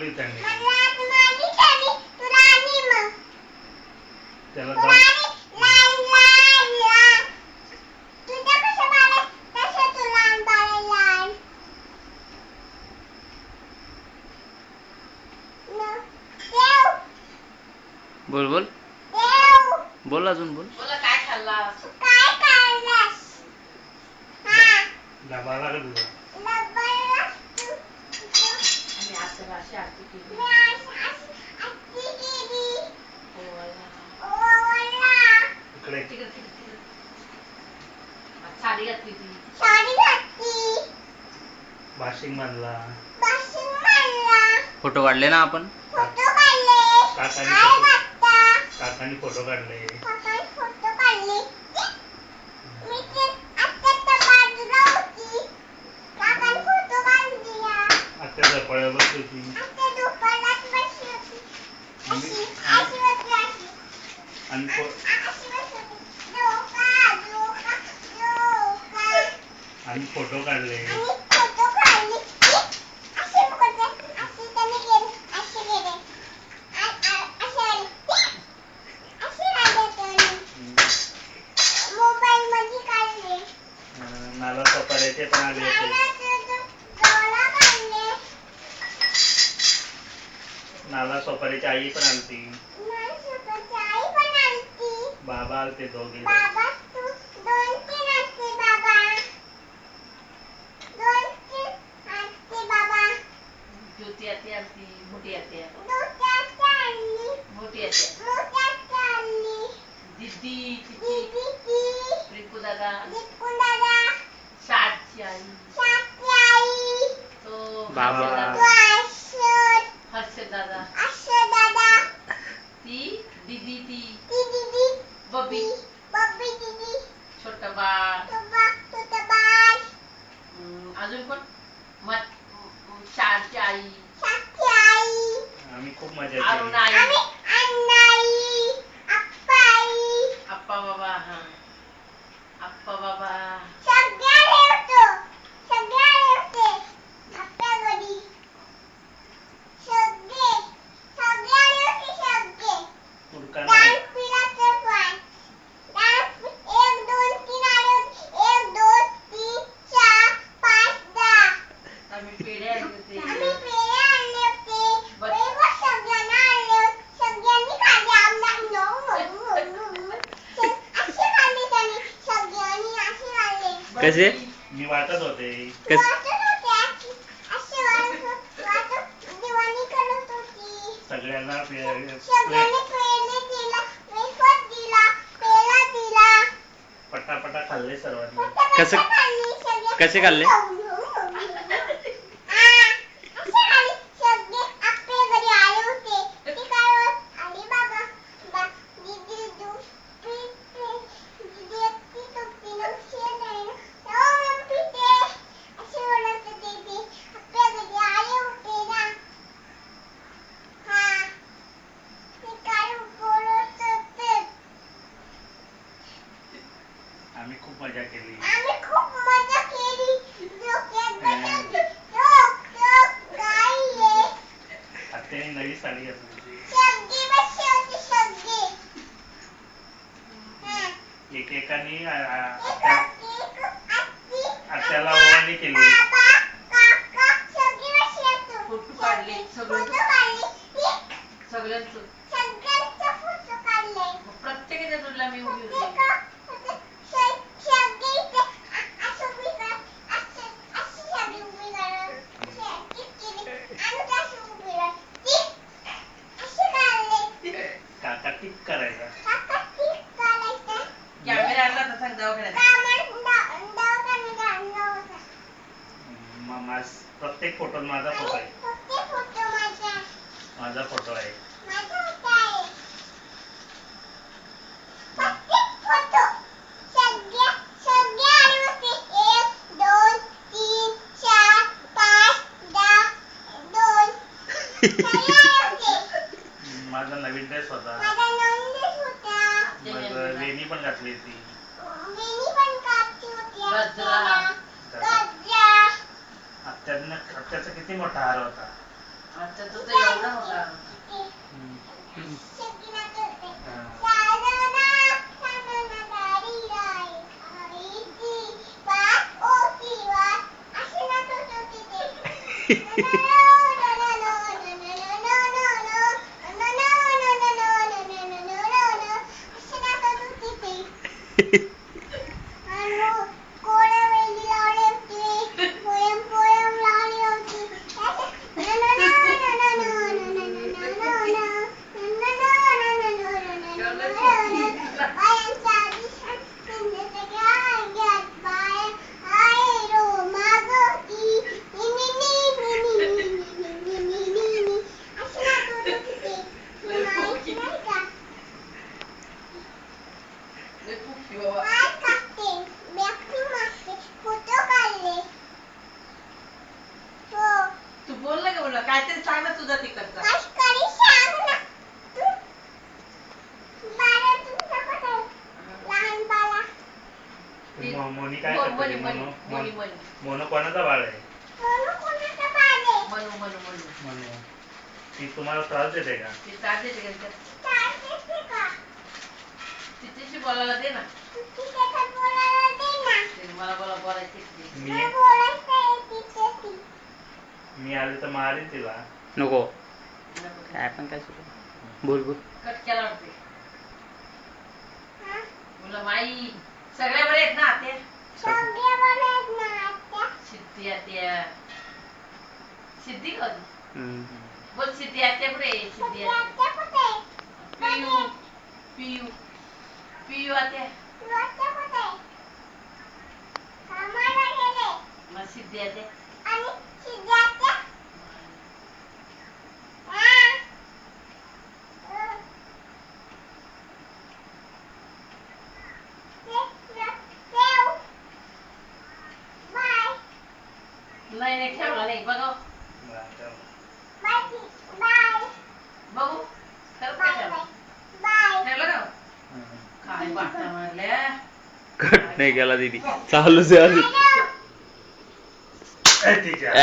मारली त्यांनी त्याला बोल बोल बोल अजून बोल. काय खाल्लास? डबा लागत तुझा आणि आता अशी आरती केली. इकडे तिकडे साडी घातली ती. भाशिंग बांधला फोटो काढले ना आपण. काकांनी फोटो काढले. आत्या झोपाळ्यावर बसली होती आणि फोटो काढले. नाला सफारीचे पण आले होते. नाला सोपारीची आई पण आलती. बाबा आलते दोघे. ज्योती आत्या आलती. मोठी आत्या दीदी रिंकू दादा शाळची आई तो बाबा हर्षद दादा ती दीदी ती बबी छोटा बाळ अजून कोण शाळची आई आम्ही खूप मजा अरुण केली. आई आप्पा बाबा. हा आप्पा बाबा आम्ही पेढे आणले होते. कसे मी वाटत होते. सगळ्यांना पटापटा खाल्ले सर्वांनी. कसे खाल्ले. आम्ही खूप मजा केली. आत्याने नवी साडी घातली. एकेकाने आत्याला ओवाळणी केली. फोटो काढले सगळ्यांचं. प्रत्येकाच्या जोडला मी उभी होती. काका टिप करायचा. कॅमेरा आणला तर सांग दवाखान्यात. प्रत्येक फोटो माझा फोटो आहे. माझा फोटो आहे. माझा नवीन ड्रेस होता. मग वेणी पण घातली ती. आत्याचा किती मोठा हार होता. आता तो तर एवढा होता. लय फुकी बाबा. तू बोल ना का बोला काहीतरी सांग ना तुझा तिकडचा. मोनी काय बोल, करते मोनी, ती? मोनी, मोनो मोनी, मोनी. मोनो कोणाचा बाळ आहे? म्हणू म्हणू म्हणू. मोनो ती तुम्हाला त्रास देते का? ती त्रास देते का तिच्यात? तिच्याशी बोलायला दे ना. तिने मला बोलायची ती. मी आले तर मारेन तिला. नको नको. काय पण काय सुरू बोल बोल. कट केला वाटते. मुलं माई सगळ्या बरे आहेत ना आत्या? सिद्धी आत्या. सिद्धी का होती? हम्म. बोल सिद्धी आत्या कुठे आहे? सिद्धी आत्या. पियू पियू पियू आत्या. मग सिद्धी आत्या. नाही नाही ठेवला नाही बघा बघू खरंच काय ठेवलं? ठेवलं का? काय बाटल्या मारल्या. कट नाही केला दीदी चालूच आहे अजून. तिच्या